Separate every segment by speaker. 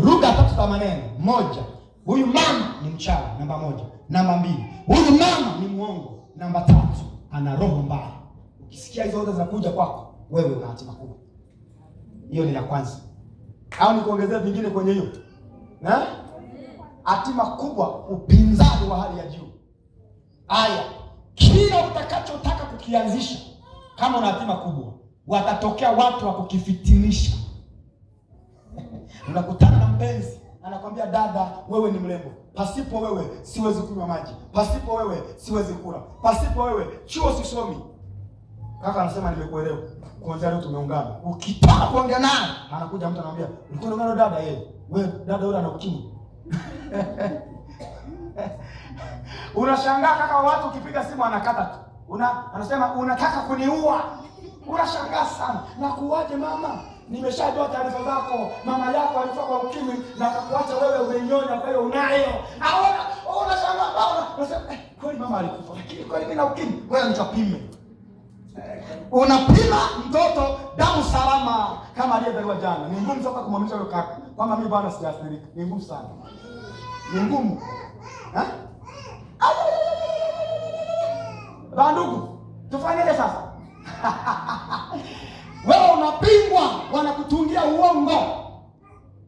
Speaker 1: lugha tatu za maneno. Moja, huyu mama ni mchawi, namba moja. Namba mbili, huyu mama ni muongo. Namba tatu, ana roho mbaya. Ukisikia hizo zote zinakuja kwako, wewe una hatima kubwa. Hiyo ni la kwanza. Au nikuongezea vingine kwenye hiyo? Hatima kubwa, upinzani wa hali ya juu. Aya, kila utakachotaka kukianzisha, kama una hatima kubwa, watatokea watu wa kukifitinisha. Unakutana na mpenzi, anakwambia dada, wewe ni mrembo. Pasipo wewe siwezi kunywa maji. Pasipo wewe siwezi kula. Pasipo wewe chuo sisomi. Kaka anasema nimekuelewa. Kuanzia leo tumeungana. Ukitaka kuongea naye, anakuja mtu anamwambia, "Ulikuwa unaongea na dada yeye. Wewe dada yule ana ukimwi." Unashangaa kaka, watu ukipiga simu anakata tu. Anasema unataka kuniua. Unashangaa sana. Na kuwaje mama? Nimeshajua taarifa zako. Mama yako alikuwa kwa ukimwi na akakuacha wewe umenyonya, kwa hiyo unayo. Unashangaa. Unasema kweli mama alikufa. Lakini kweli mimi na ukimwi. Wewe nitapime. Unapima mtoto damu salama kama aliyezaliwa jana. Ni ngumu sana kumwamsha huyo kaka kwamba mimi bwana sijaathirika. Ni ngumu sana. Ni ngumu. Bandugu, tufanyeje sasa? Wewe unapingwa, wanakutungia uongo.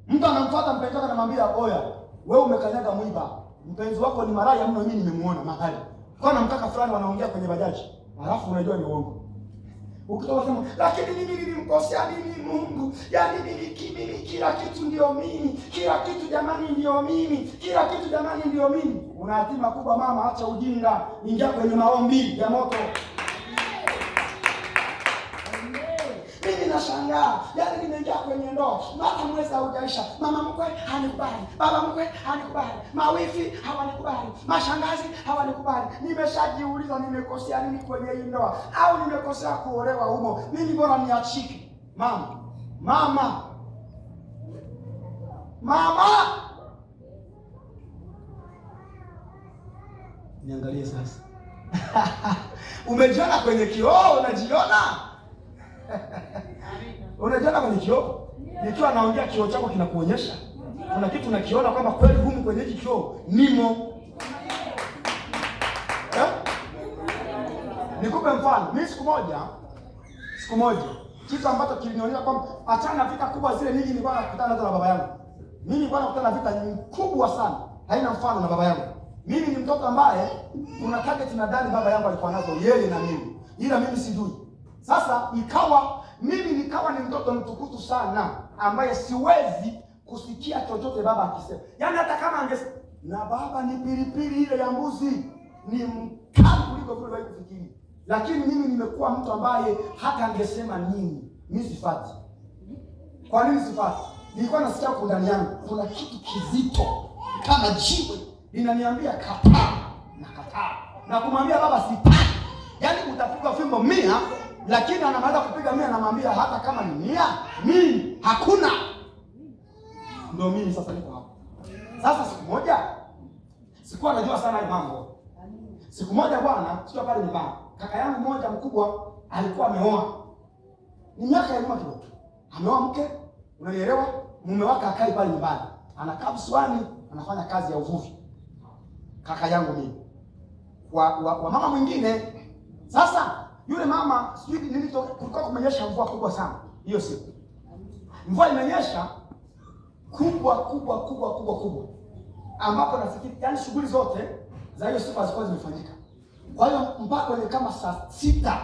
Speaker 1: Mtu anamfuata mpenzi wake anamwambia, "Oya, wewe umekanyaga mwiba. Mpenzi wako ni maraya mno, mimi nimemuona mahali." Kwa namtaka fulani wanaongea kwenye bajaji. Alafu unajua ni uongo. Ukitoka sema, "Lakini mimi nilimkosea nini Mungu? Yaani mimi kila kitu ndio mimi. Kila kitu jamani ndio mimi. Kila kitu jamani ndio mimi." Una hatima kubwa mama, acha ujinga. Ingia kwenye maombi ya moto. Mimi nashangaa, yaani nimeingia kwenye ndoa, hata mwezi haujaisha, mama mkwe hanikubali, baba mkwe hanikubali, mawifi hawanikubali, mashangazi hawanikubali. Nimeshajiuliza nimekosea nini kwenye hii ndoa, au nimekosea kuolewa humo? Mimi bora niachike. Mama. Niangalie sasa. Umejiona kwenye kioo, unajiona? Unajiona kwenye kioo? Nikiwa naongea kioo chako kinakuonyesha. Kuna kitu unakiona kwamba kweli humu kwenye hiki kioo nimo. Nikupe mfano. Mimi siku moja kitu ambacho kilinionyesha kwamba achana vita kubwa zile nyingi nilikuwa nakutana nazo na baba yangu. Mimi nilikuwa nakutana na vita kubwa sana. Haina mfano na baba yangu. Mimi ni mtoto ambaye kuna target nadhani baba yangu alikuwa nazo yeye na mimi. Ila mimi sijui. Sasa mimi nikawa ni mtoto mtukutu sana ambaye siwezi kusikia chochote baba akisema. Yaani hata kama angesema na baba ni pilipili ile ya mbuzi, ni mkali kuliko vile wewe kufikiri. Lakini mimi nimekuwa mtu ambaye hata angesema nini, mimi sifati. Kwa nini sifati? Nilikuwa nasikia kwa ndani yangu kuna kitu kizito kama jiwe linaniambia kataa. Na kumwambia baba sitaki. Yaani utapiga fimbo 100 lakini anamaliza kupiga 100 anamwambia hata kama ni 100 mimi hakuna. Ndio mimi sasa niko hapa. Sasa siku moja sikuwa najua sana mambo. Siku moja bwana, sio pale nyumbani. Kaka yangu mmoja mkubwa alikuwa ameoa. Ni miaka ya nyuma kidogo. Ameoa mke, unanielewa? Mume wake akai pale nyumbani. Anakaa Buswani, anafanya kazi ya uvuvi. Kaka yangu mimi. Wa mama mwingine. Sasa yule mama sijui kulikuwa kumenyesha mvua kubwa sana hiyo siku. Mvua imenyesha kubwa. Ambapo nafikiri yani shughuli zote za hiyo siku zilikuwa zimefanyika. Kwa hiyo mpaka ile kama saa 6.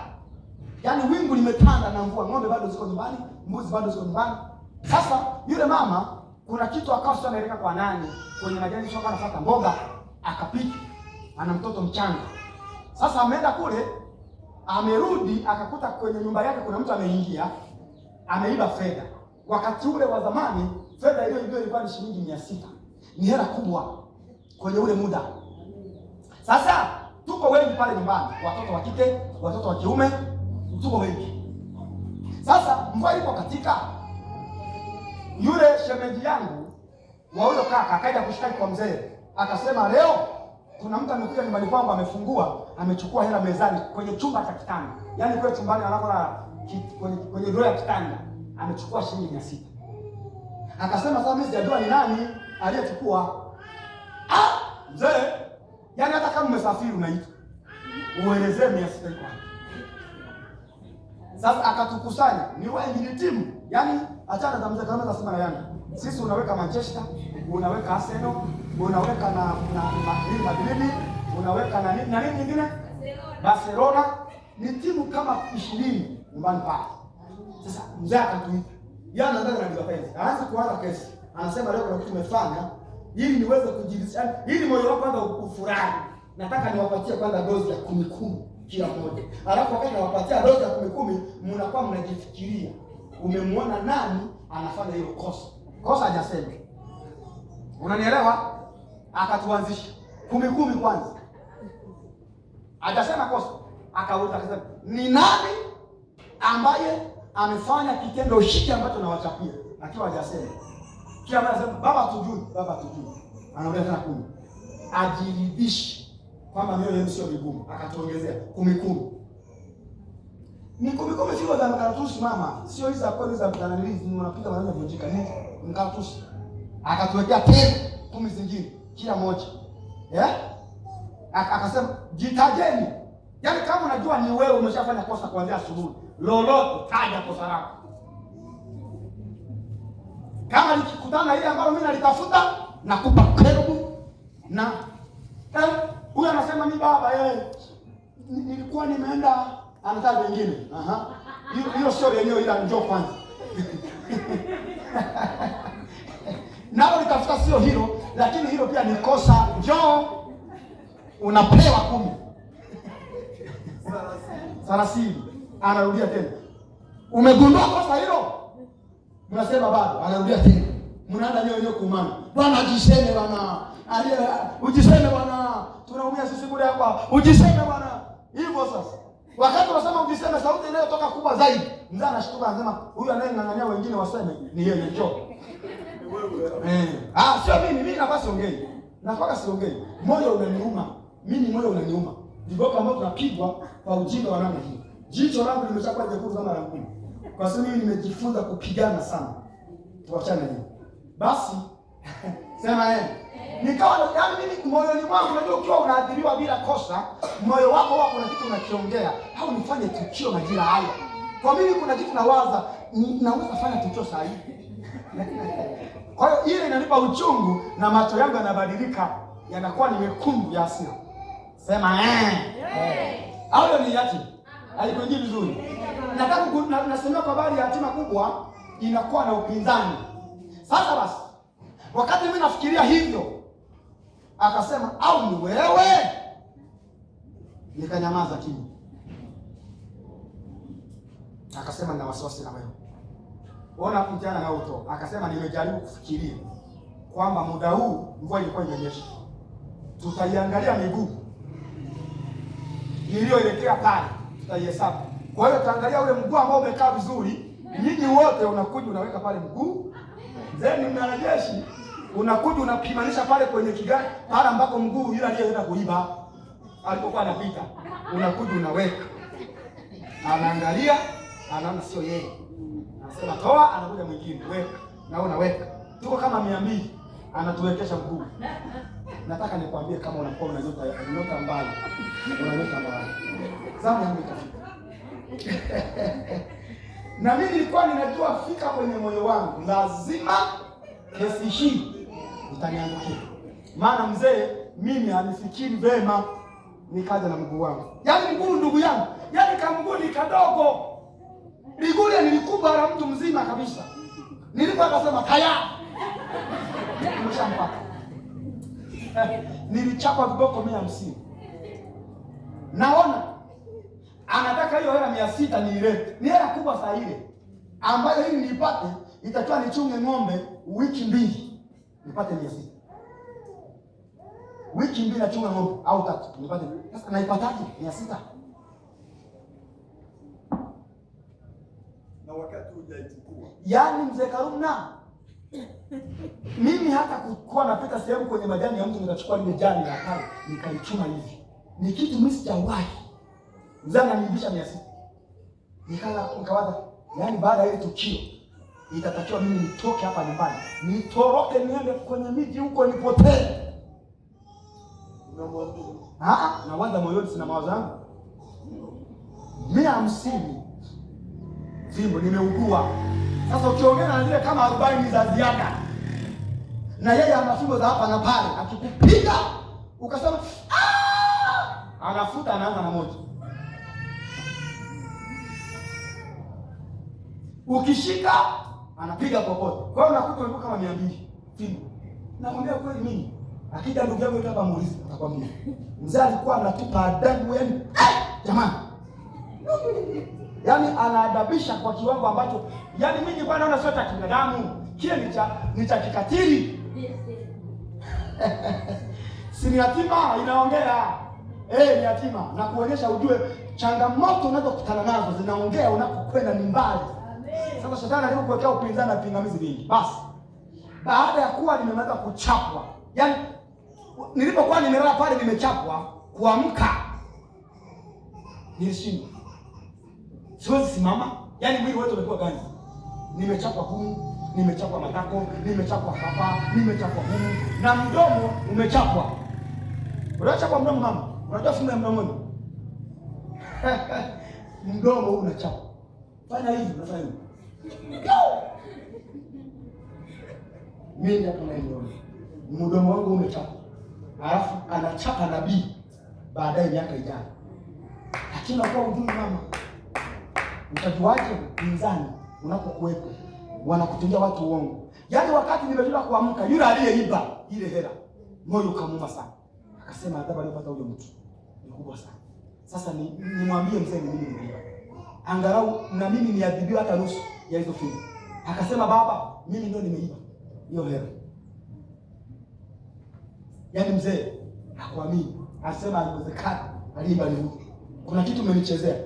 Speaker 1: Yaani wingu limetanda na mvua, ng'ombe bado ziko nyumbani, mbuzi bado ziko nyumbani. Sasa yule mama kuna kitu akawa anaeleka kwa nani kwenye majani sio anafuata mboga akapika. Ana mtoto mchanga. Sasa ameenda kule, amerudi akakuta kwenye nyumba yake kuna mtu ameingia, ameiba fedha. Wakati ule wa zamani fedha ile ilikuwa ni shilingi 600. Ni hela kubwa kwenye ule muda. Sasa tuko wengi pale nyumbani, watoto wa kike, watoto wa kiume, tuko wengi. Sasa mvua ilipo katika, yule shemeji yangu wa huyo kaka akaja kushtaki kwa mzee. Akasema leo kuna mtu amekuja nyumbani kwangu amefungua, amechukua hela mezani kwenye chumba cha kitanda. Yaani kule chumbani anapolala kwenye drawer ya kitanda amechukua shilingi 600. Akasema sasa mimi sijajua ni nani aliyechukua. Mzee, yaani hata kama umesafiri unaita. Uelezee 600 iko. Sasa akatukusanya, ni wengi, ni timu. Yaani achana na mzee kama nasema na Yanga. Sisi unaweka Manchester, unaweka Arsenal, unaweka na Madrid, unaweka na nini nyingine? Barcelona. Ni timu kama 20 nyumbani pale. Sasa mzee akatuita. Yeye anataka na mapenzi. Anaanza kuanza kesi. Anasema leo kuna kitu tumefanya ili niweze kujiridhisha, ili moyo wako kwanza ufurahi. Nataka niwapatie kwanza dozi ya 10 kila mmoja. Alafu wakati nawapatia dozi ya 10, mnakuwa mnajifikiria umemwona nani anafanya hiyo kosa. Kosa hajasema. Unanielewa? Akatuanzisha 10 kwanza. Hajasema kosa. Akauliza akasema, "Ni nani ambaye amefanya kitendo hiki ambacho nawachapia?" Akiwa hajasema. Kila mara anasema, "Baba tujui, baba tujui." Anaongea tena 10. Ajiridhishe kwamba mioyo yenu sio migumu. Akatuongezea 10. Ni 10 sio za mkaratusi mama. Sio hizo za kweli za mtananilizi unapiga maneno vunjika nini? Mkaratusi. Akatuwekea 10 zingine kila moja. Akasema, "Jitajeni." Yaani kama unajua ni wewe umeshafanya kosa kuanzia asubuhi, lolote taja kosa lako. Kama nikikutana ile ambayo mimi nalitafuta, nakupa kerubu na huyu anasema mimi baba nilikuwa nimeenda anataka wengine. Hiyo sio yenyewe, ila njoo kwanza. Nao nitafuta sio hilo, lakini hilo pia ni kosa. Njoo unapewa 10. 30. Anarudia tena. Umegundua kosa hilo? Mnasema bado, anarudia tena. Mnaanza nyoyo kuumana. Bwana jiseme bwana. Ujiseme bwana. Tunaumia sisi bure hapa. Ujiseme bwana. Hivyo sasa. Wakati unasema ujiseme, sauti inayotoka kubwa zaidi. Mzee anashtuka anasema, "Huyu anayeng'ang'ania wengine waseme ni yeye njoo." Sio mimi nafasi ongei. Nafaka siongei. Moyo unaniuma. Mimi moyo unaniuma. Viboka ambao tunapigwa kwa ujinga wa namna hii. Jicho langu limeshakuwa jekundu kama la ngumi. Kwa sababu mimi nimejifunza kupigana sana. Tuachane hiyo. Basi sema nikawa yaani mimi moyoni mwangu unajua ukiwa unaadhiriwa bila kosa, moyo wako kuna kitu unakiongea, au nifanye tukio majira haya. Kwa mimi kuna kitu nawaza, naweza kufanya tukio sahihi. Kwa hiyo ile inanipa uchungu na macho yangu yanabadilika, yanakuwa ni mekundu ya hasira. Sema au ni yati. Alikuingia vizuri. Nataka nasema kwa habari ya hatima kubwa inakuwa na upinzani. Sasa basi, wakati mimi nafikiria hivyo, akasema, "Au ni wewe?" Nikanyamaza kimya. Akasema, "Nina wasiwasi na wewe." Ona mtihani na uto. Akasema, "Nimejaribu kufikiria kwamba muda huu mvua ilikuwa imenyesha. Tutaiangalia miguu iliyoelekea pale, tutaihesabu. Kwa hiyo tutaangalia ule mguu ambao umekaa vizuri, nyinyi wote unakuja unaweka pale mguu. Zeni mwanajeshi unakuja unapimanisha pale kwenye kigari, pale ambako mguu yule aliyeenda kuiba alipokuwa anapita. Unakuja unaweka. Anaangalia, anaona sio yeye. Anasema toa, anakuja mwingine, weka. Na unaweka. Tuko kama 200, anatuwekesha mguu. Nataka nikwambie kama unakuwa una nyota mbali. Una nyota mbali. Zamu yangu itafika. Na mimi nilikuwa ninajua fika kwenye moyo wangu lazima kesi hii itaniangukia. Maana mzee mimi anifikiri vema, nikaja na mguu wangu. Yaani mguu ndugu yangu, yaani kama mguu ni kadogo. Ligule nilikubwa la mtu mzima kabisa. Nilipo akasema tayari. Nimeshampata. Nilichapa viboko 150. Naona anataka hiyo hela 600 niilete. Ni hela kubwa saa ile. Ambayo ili nipate itakiwa nichunge ng'ombe wiki 2. Nipate 600. Wiki 2 nachunga ng'ombe au 3 nipate. Sasa naipataje 600?
Speaker 2: Na wakati hujaichukua.
Speaker 1: Yaani mzee Karumna, mimi hata kuwa napita sehemu kwenye majani ya mtu nikachukua lile jani la pale nikaichuma hivi. Ni kitu mimi sijawahi. Mzee ananiibisha 600. Nikawaza, yaani baada ya ile tukio itatakiwa mimi nitoke hapa nyumbani, nitoroke niende kwenye miji huko nipotee. Na waza moyoni, sina mawazo yangu 150 fimbo nimeugua. Sasa ukiongea na zile kama 40 za ziada, na yeye ana fimbo za hapa na pale, akikupiga ukasema anafuta, anaanza na moja. Ukishika anapiga popote. Kwa hiyo unakuta uko kama 200 fimbo. Nakwambia kweli mimi. Akija ndugu yangu hapa muulize, atakwambia. Mzee alikuwa anatupa adabu yani. Jamani. Yaani anaadabisha kwa kiwango ambacho yaani mimi nilikuwa naona sio cha kibinadamu. Kile ni cha kikatili. Si ni yatima inaongea. Ni yatima na kuonyesha ujue changamoto unazokutana nazo zinaongea unapokwenda ni mbali. Sasa shetani anataka kuwekea upinzani na pingamizi vingi. Basi baada ya kuwa nimemaliza kuchapwa, yaani nilipokuwa nimelala pale nimechapwa, kuamka nilishindwa. Siwezi simama, yaani mwili wote umekuwa ganzi. Nimechapwa humu, nimechapwa matako, nimechapwa hapa, nimechapwa humu na mdomo umechapwa. Unachapwa mdomo mama? Unajua funga ya mdomoni? Mdomo unachapwa. Fanya hivi, unafanya hivi. Mimi hapo naelewa. Mdomo wangu umechapa. Alafu anachapa nabii baadaye miaka ijayo. Lakini kwa ujumbe mama, utajuaje pinzani unapokuwepo? Wanakutendea watu uongo. Yaani wakati nimejua kuamka, yule aliyeiba ile hela, moyo ukamuuma sana. Akasema adhabu aliyopata huyo mtu ni kubwa sana. Sasa nimwambie mzee mimi nimeiba. Angalau na mimi niadhibiwe hata nusu ya hizo fimbo. Akasema baba, mimi ndio nimeiba hiyo hela. Yaani mzee hakuamini. Asema haiwezekani. Aliiba ni huyu. Kuna kitu umenichezea.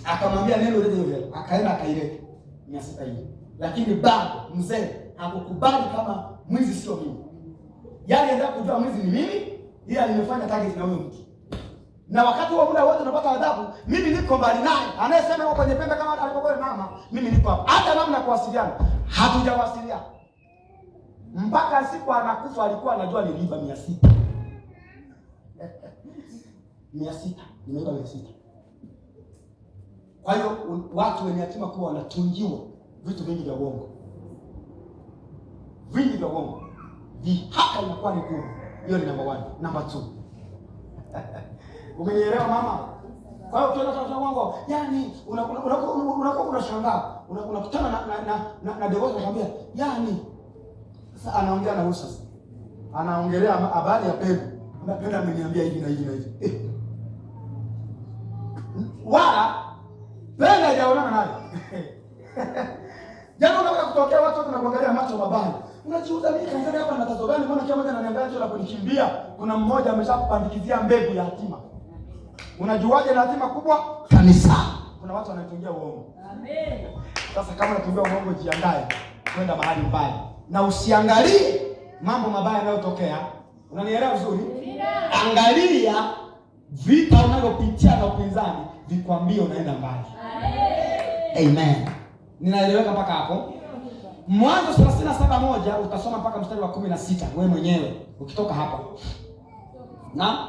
Speaker 1: Akamwambia neno lile hiyo hela. Akaenda akaileta 600 hiyo. Lakini bado mzee hakukubali kama mwizi sio mimi. Yaani anataka kujua mwizi ni mimi, ila nimefanya target na huyo mtu. Na wakati wa muda wote tunapata adhabu, mimi niko mbali naye. Anayesema yuko kwenye pembe kama alipokuwa mama, mimi niko hapa. Hata namna kuwasiliana, hatujawasiliana. Mpaka siku anakufa alikuwa anajua niliiba 600. 600, nimeiba 600. Kwa hiyo watu wenye hatima kuwa wanatungiwa vitu vingi vya uongo. Vingi vya uongo. Hata inakuwa ni kubwa. Hiyo ni number 1. Number 2. Umenielewa mama? Kwa hiyo ukiona watu wangu, yani unakuwa unashangaa, unakutana na devote anakuambia, yani sasa anaongea na Musa. Anaongelea habari ya Pedro. Pedro ameniambia hivi na hivi na hivi. Wala Pedro hajaonana naye. Jana unaweza kutokea watu wote wanakuangalia macho mabaya. Unajiuliza mimi kanisa hapa na tatizo gani? Mbona kila mmoja ananiangalia tu la kunikimbia? Kuna mmoja ameshakupandikizia mbegu ya hatima. Unajuaje na hatima kubwa? Kanisa. Kuna watu wanatungia uongo. Amen. Sasa kama unatungia uongo, jiandae kwenda mahali mbaya. Na usiangalie mambo mabaya yanayotokea. Unanielewa vizuri? Angalia vita unavyopitia na upinzani, vikwambie unaenda mbali. Amen. Ninaeleweka mpaka hapo? Mwanzo 37:1 utasoma mpaka mstari wa 16 wewe mwenyewe ukitoka hapa. Na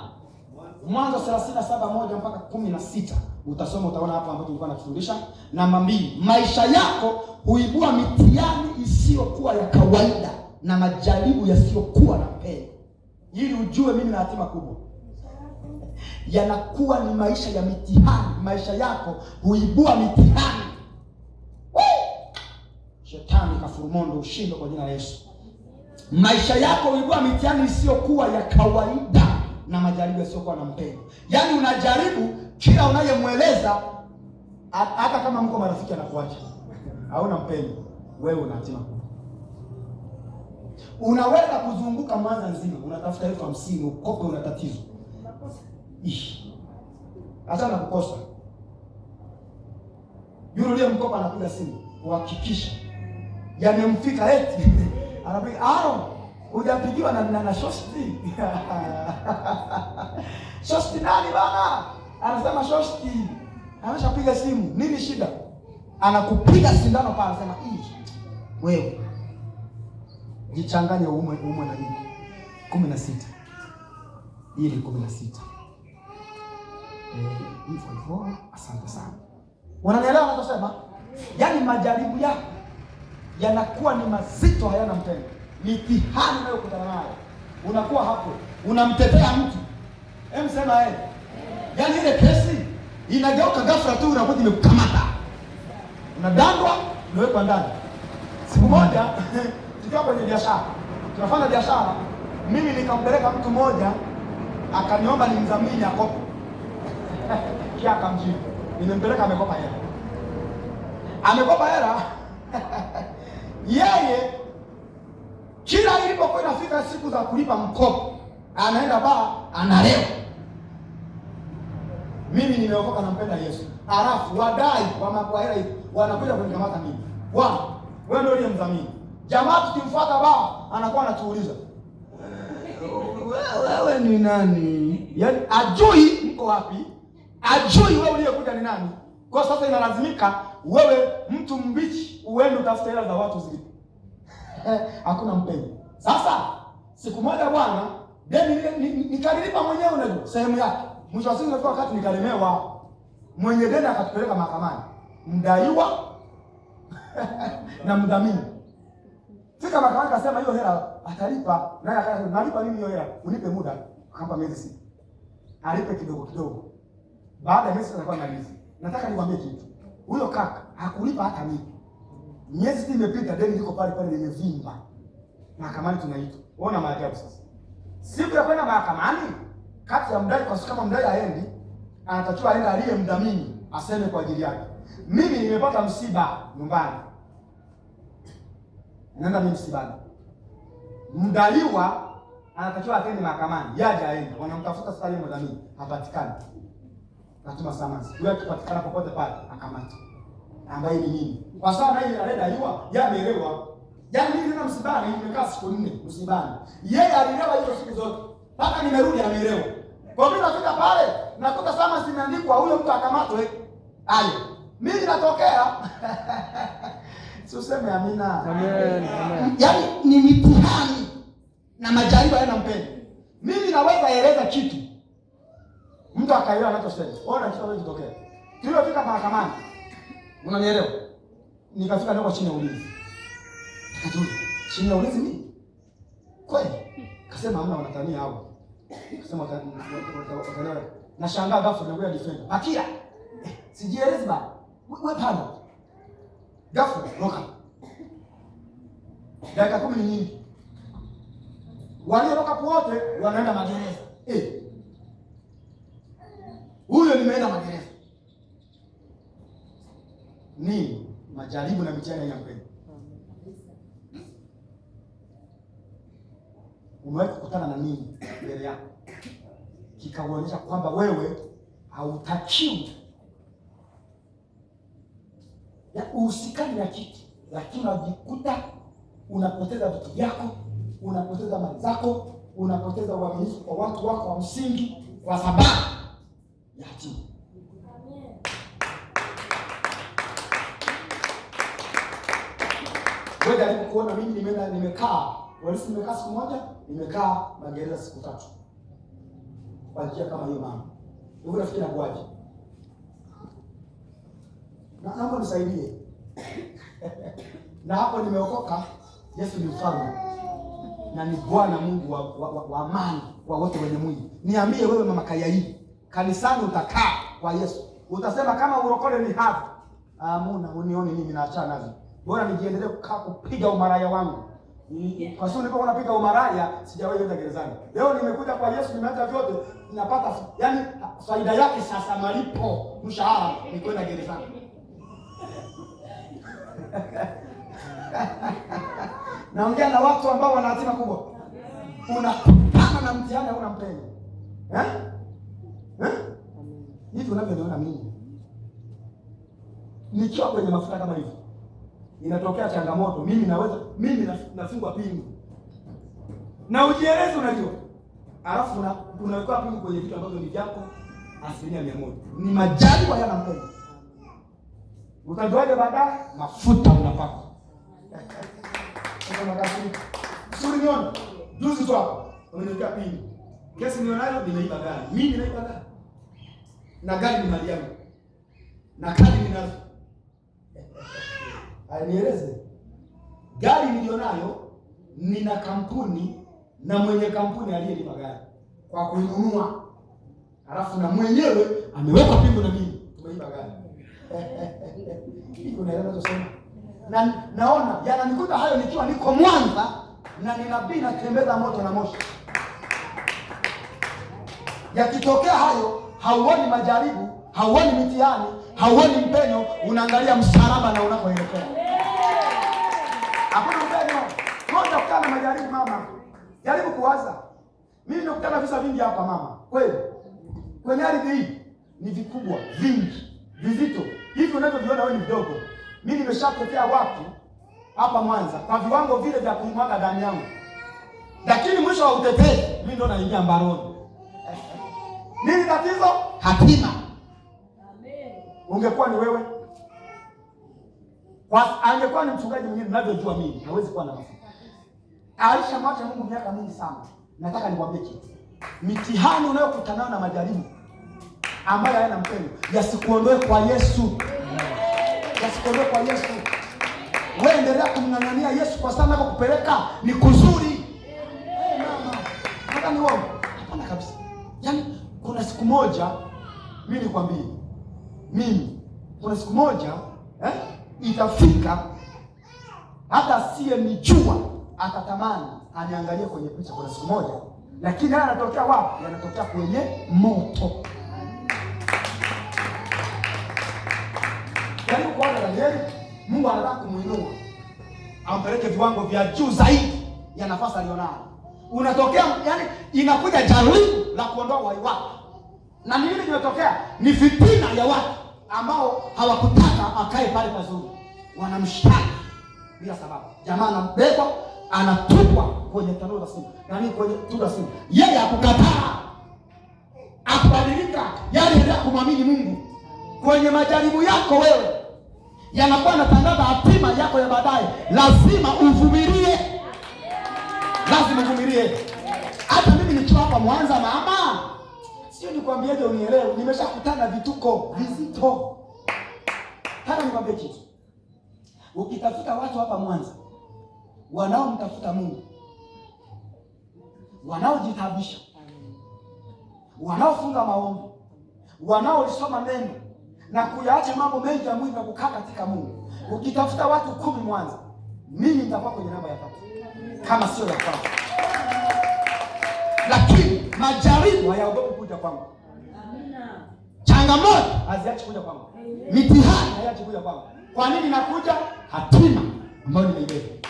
Speaker 1: Mwanzo 37:1 mpaka 16 utasoma, utaona hapa ambapo tulikuwa tunafundisha. Namba 2, maisha yako huibua mitihani isiyokuwa ya kawaida na majaribu yasiyokuwa na peni. Ili ujue mimi na hatima kubwa. Yanakuwa ni maisha ya mitihani. Maisha yako huibua mitihani. Shetani kafurumondo ushindo kwa jina la Yesu. Maisha yako huibua mitihani isiyokuwa ya kawaida na majaribu yasiyokuwa na mpeni. Yaani unajaribu kila unayemweleza, hata kama mko marafiki anakuacha. Hauna mpeni. Wewe una hatima kubwa. Unaweza kuzunguka Mwanza nzima, unatafuta 50,000 ukope, una tatizo. Hata na kukosa. Yule mkopa anapiga simu, uhakikisha yamemfika eti. Anapiga, hujapigiwa na Shosti. Shosti nani bana? Anasema Shosti. Anashapiga simu. Nini shida? anakupiga sindano pale, anasema wewe jichanganye umwe na nini 16. Hii ni 16. Hivyo asante sana. Wananielewa ninachosema? Yaani majaribu yako yanakuwa ni mazito, hayana mpendo. Mitihani unayokutana nayo unakuwa hapo unamtetea mtu. Sema yaani ile kesi inageuka ghafla tu, unakuwa imekukamata. Unadandwa, unawekwa ndani. Siku moja tukiwa kwenye biashara, tunafanya biashara, mimi nikampeleka mtu mmoja akaniomba nimdhamini akopo. Kia akamjibu. Nimempeleka amekopa hela. Amekopa hela. Yeye kila ilipokuwa inafika siku za kulipa mkopo, anaenda baa, analewa. Mimi nimeokoka, nampenda Yesu. Alafu wadai wa makwahela hivi wanakuja kunikamata mimi. Wewe ndio uliyemdhamini. Jamaa tukimfuata baa, anakuwa anatuuliza, wewe ni nani? Yaani ajui mko wapi? Ajui wewe uliyekuja ni nani? Kwa sasa inalazimika wewe mtu mbichi uende utafute hela za watu zilipo. Hakuna mpenyo. Sasa siku moja bwana, deni nikalilipa mwenyewe, unajua sehemu yake. Mwisho wa siku nilikuwa wakati nikalemewa, mwenye deni akatupeleka mahakamani, mdaiwa na mdhamini. Fika mahakamani, akasema hiyo hela atalipa, naye akasema nalipa nini hiyo hela? Unipe muda. Akampa miezi 6. Alipe kidogo kidogo. Baada ya miezi atakuwa analipa. Nataka niwaambie kitu. Huyo kaka hakulipa hata mimi. Miezi 6 imepita, deni liko pale pale limevimba. Mahakamani tunaitwa. Ona maajabu sasa. Siku ya kwenda mahakamani, kati ya mdai, kwa sababu kama mdai haendi, anatakiwa aende aliyemdhamini aseme kwa ajili yake. Mimi nimepata msiba nyumbani. Nenda mimi msibani. Mdaiwa anatakiwa atende mahakamani, yaje aende. Wanamtafuta sasa yule mdhamini, hapatikani. Natuma summons. Yule akipatikana popote pale akamata. Ambaye ni mimi. Kwa sababu naye alidaiwa, yeye ameelewa. Yaani mimi nina msibani, nimekaa siku 4 msibani. Yeye alielewa hizo siku zote. Mpaka nimerudi ameelewa. Kwa mimi nafika pale, nakuta summons imeandikwa huyo mtu akamatwe. Ayo. Mimi natokea. Useme amina.
Speaker 2: Amen.
Speaker 1: Yaani ni mitihani na majaribu yana mpendo. Mimi naweza eleza kitu, mtu akaelewa anachosema. Ona kitu kinachotokea. Tulipofika mahakamani, unanielewa? Nikafika ndio chini ya ulinzi. Nikatulia. Chini ya ulinzi mimi? Kweli? Kasema hamna, wanatania hao. Kasema wataelewa. Nashangaa ghafla nakuja defender. Akia. Sijielezi ba. Wewe panda. Ghafla roka. Dakika 10 ni nyingi. Waliotoka wote wanaenda magereza. Huyo nimeenda magereza. Ni majaribu na mitihani ya mpendo. Umewahi kukutana na nini mbele yako kikaonyesha kwamba wewe hautakiwi uhusikani na kitu, lakini unajikuta unapoteza vitu vyako, unapoteza mali zako, unapoteza uaminifu kwa watu wako wa msingi kwa sababu ya hatia. Wewe jaribu kuona, mimi nimekaa walisi, nimekaa siku moja, nimekaa magereza siku 3 kwa njia kama hiyo. Mama wewe unafikiri nakuaje? Na naomba nisaidie. Na hapo nimeokoka. Yesu ni mfalme na ni Bwana Mungu wa amani kwa wote wenye mwili. Niambie wewe mama Kayaini, kanisani utakaa kwa Yesu, utasema kama urokole ni hapo, amuna unione mimi naachana nazo, bora nijiendelee kukaa kupiga umaraya wangu. Kwa sababu nilipokuwa napiga umaraya sijawahi kwenda gerezani. Leo nimekuja kwa Yesu, nimeacha vyote, ninapata yani faida yake sasa, malipo mshahara ni kwenda gerezani. Naongea na watu ambao wana hatima kubwa. Unapambana na mtihani au unampenda? Hivi unavyoniona mimi, nikiwa kwenye mafuta kama hivi, inatokea changamoto, mimi nafungwa pingu. Na ujieleze, unajua. Alafu unaweka pingu kwenye vitu ambavyo ni vyako 100%. Ni majaliwa yana mpendo. Utajuaje baadaye? Mafuta unapaka. Suri niona. Juzi tu hapo. Umeniwekea pini. Kesi nionayo nimeiba gari. Mimi nimeiba gari. Na gari ni mali yangu. Na kadi ninazo. Nieleze. Gari nilionayo nina kampuni na mwenye kampuni aliyenipa gari kwa kuinunua. Halafu na mwenyewe ameweka pingu na mimi. Tumeiba gari. Hiyo unaelewa tunasema. Na naona yananikuta hayo nikiwa niko Mwanza na ninabii na tembeza moto na moshi. Yakitokea hayo, hauoni majaribu, hauoni mitihani, hauoni mpenyo, unaangalia msalaba na unakoelekea. Hakuna mpenyo. Ngoja kukana majaribu mama. Jaribu kuwaza. Mimi nimekutana visa vingi hapa mama. Kweli. Kwenye ardhi hii ni vikubwa, vingi, vizito. Hivi unavyoviona wewe ni vidogo. Mimi nimeshapotea wapi hapa Mwanza kwa viwango vile vya kumwaga damu yangu. Lakini mwisho wa utetezi mimi ndo naingia mbaroni. Nini tatizo? Hatima. Amen. Ungekuwa ni wewe. Angekuwa ni mchungaji mwingine ninavyojua mimi, hawezi kuwa na mafuta. Alishamwacha Mungu miaka mingi sana. Nataka nikwambie kitu. Mitihani unayokutana na majaribu ambayo hayana mpendo, yasikuondoe kwa Yesu. Yasikuondoe kwa Yesu. Wewe endelea kumng'ang'ania Yesu kwa sana kwa kupeleka ni kuzuri. Mama, nataka niombe. Hapana kabisa. Yaani kuna siku moja mimi nikwambie. Kuna siku moja itafika hata asiye nijua atatamani aniangalie kwenye picha kuna siku moja. Lakini haya yanatokea wapi? Yanatokea kwenye moto. Yaani kwa Danieli, Mungu anataka kumuinua. Ampeleke viwango vya juu zaidi ya nafasi alionayo. Unatokea, yani inakuja jaribu la kuondoa uhai wako. Na nini kimetokea? Ni fitina ya watu ambao hawakutaka akae pale pazuri. Wanamshtaki bila sababu. Jamaa anambeba, anatupwa kwenye tanuru la simu. Nani kwenye tanuru la simu? Yeye hakukataa. Akubadilika, yeye endelea kumwamini Mungu. Kwenye majaribu yako wewe yanakuwa yanatangaza hatima yako ya baadaye. Lazima uvumilie. Lazima uvumilie. Hata mimi nikiwa hapa Mwanza mama, sio nikwambieje unielewe, nimeshakutana vituko vizito. Hata nikwambie kitu. Ukitafuta watu hapa Mwanza wanaomtafuta Mungu, wanaojitabisha, wanaofunga maombi, wanaosoma neno na kuyaacha mambo mengi ya mwili na kukaa katika Mungu. Ukitafuta watu 10 Mwanza, mimi nitakuwa kwenye namba ya 3 kama sio ya kwanza. Lakini majaribu hayaogopi kuja kwangu. Amina. Changamoto haziachi kuja kwangu. Mitihani haiachi kuja kwangu. Kwa nini nakuja? Hatima ambayo nimeibeba.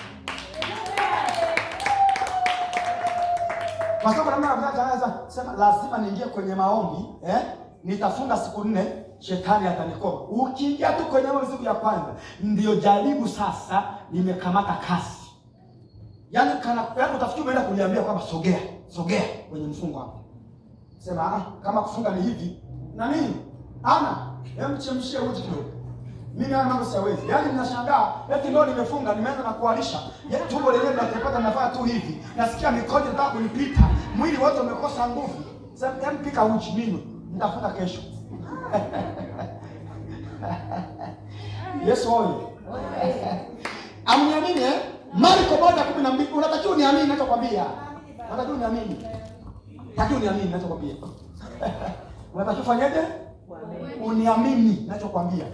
Speaker 1: Kwa sababu namna mnataka sema lazima niingie kwenye maombi, nitafunga siku 4, shetani atanikoma. Ukiingia tu kwenye maombi siku ya kwanza, ndio jaribu sasa nimekamata kasi. Yaani utafikiri umeenda kuliambia kwamba sogea kwenye mfungo hapo. Sema kama kufunga ni hivi. Na nini? Chemshie uji kidogo. Mimi haya mambo siwezi. Yaani ninashangaa, eti leo nimefunga, nimeanza na kualisha. Tumbo lenyewe linapata nafaa tu hivi. Nasikia mikojo inataka kunipita. Mwili wote umekosa nguvu. Sasa pika uji mimi. Nitafuta kesho. Yesu oye. Amniamini Marko 1:12 unatakiwa uniamini ninachokwambia. Unatakiwa uniamini. Unatakiwa uniamini ninachokwambia. Unatakiwa fanyaje? Uniamini ninachokwambia.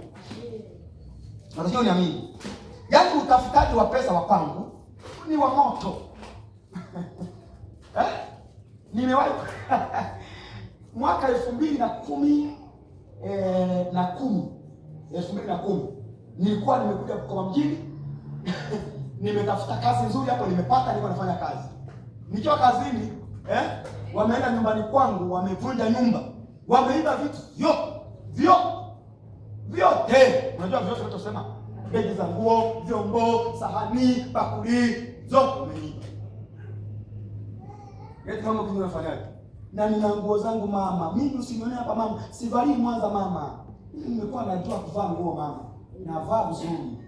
Speaker 1: Unatakiwa uniamini. Yaani utafutaji wa pesa wa kwangu ni wa moto. Nimewahi mwaka 2010 nilikuwa nimekuja kwa mjini. Nimetafuta kazi nzuri hapo, nimepata, nilikuwa nafanya kazi. Nikiwa kazini, wameenda nyumbani kwangu, wamevunja nyumba. Wameiba vitu vyote. Unajua vyote tunasema begi za nguo, vyombo, sahani, bakuli, zote wameiba. Eti mama kinyo nafanyaje? Na nina nguo zangu mama. Mimi usinione hapa mama, sivalii Mwanza mama. Mimi nimekuwa najua kuvaa nguo mama. navaa vizuri,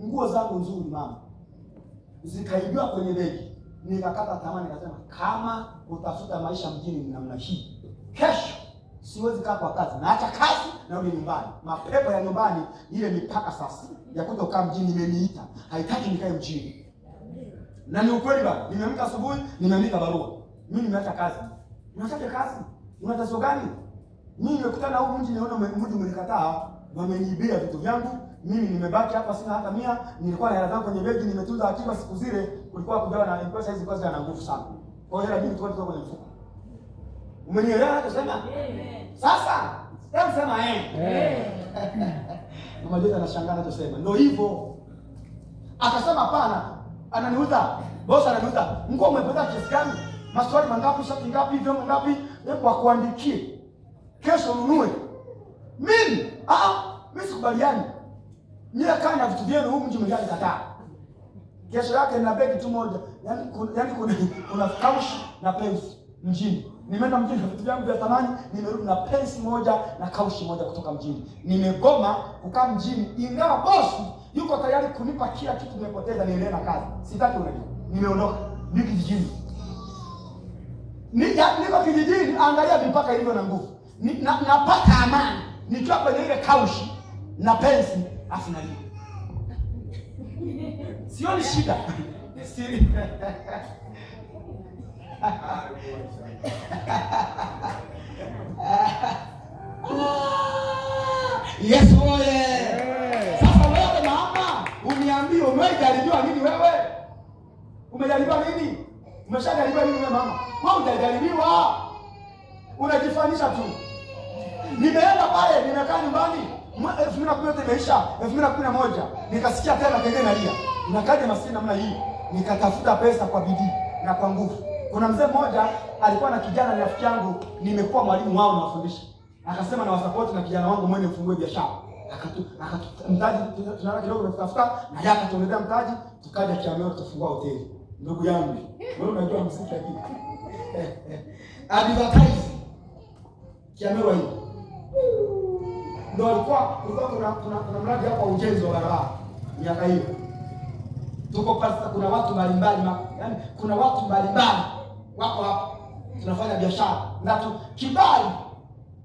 Speaker 1: nguo zangu nzuri mama, zikaibiwa kwenye begi. Nikakata tamaa, nikasema kama utafuta maisha mjini ni namna hii, kesho siwezi kaa kwa kazi, naacha kazi narudi nyumbani. Mapepo ya nyumbani ile mipaka sasa ya kuja kukaa mjini imeniita, haitaki nikae mjini. Na ni ukweli baba, nimeamka asubuhi, nimeandika barua. Mimi nimeacha kazi. Unataka kazi? Una tatizo gani? Mimi nimekutana huu mji, niona mji umenikataa, wameniibia vitu vyangu. Mimi nimebaki hapa sina hata 100, nilikuwa na hela zangu kwenye begi, nimetunza akiba siku zile, kulikuwa kujawa na pesa hizi kwanza na nguvu sana. Kwa hiyo hela nyingi tulikuwa kwenye mfuko. Umenielewa nachosema? Sasa, hebu sema Mama Jota anashangaa anachosema. Ndio hivyo. Akasema hapana, ananiuza. Boss ananiuza. Nguo umepata kiasi gani? Maswali mangapi, shati ngapi, vyombo ngapi? Hebu akuandikie. Kesho ununue. Mimi sikubaliani. Mimi kaa na vitu vyenu huko mji mjani kataa. Kesho yake nina begi tu moja. Yaani kuna kaushi na pensi mjini. Nimeenda mjini na vitu vyangu vya thamani, nimerudi na pensi moja na kaushi moja kutoka mjini. Nimegoma kukaa mjini, ingawa boss yuko tayari kunipa kila kitu nimepoteza niendelee na kazi. Sitaki unajua. Nimeondoka. Niko kijijini. Niko kijijini, angalia mipaka ilivyo na nguvu. Napata amani nikiwa kwenye ile kaushi na pensi afu nalia. Sioni shida. Siri. Yesu oye. Sasa wewe mama, uniambie umejaribiwa nini wewe? Umejaribiwa nini? Umeshajaribiwa nini wewe mama? Wewe hujajaribiwa. Unajifanyisha tu. Nimeenda pale, nimekaa nyumbani. 2010 imeisha, 2011 nikasikia tena kengele nalia. Nakaje maskini namna hii? Nikatafuta pesa kwa bidii na kwa nguvu. Kuna mzee mmoja alikuwa na kijana ni rafiki yangu, nimekuwa mwalimu wao na wafundisha. Akasema na wasupport na kijana wangu mwenye mfungue biashara. Mtaji tunataka kidogo tutafuta na yaka tuongezea mtaji, tukaja Kiamero tufungua hoteli. Ndugu yangu, wewe unajua mziki lakini. Advertise Kiamero hii. Ndio alikuwa kuna mradi hapa ujenzi wa barabara miaka hiyo. Tuko pasta, kuna watu mbalimbali, yaani kuna watu mbalimbali wako hapa. Tunafanya biashara na kibali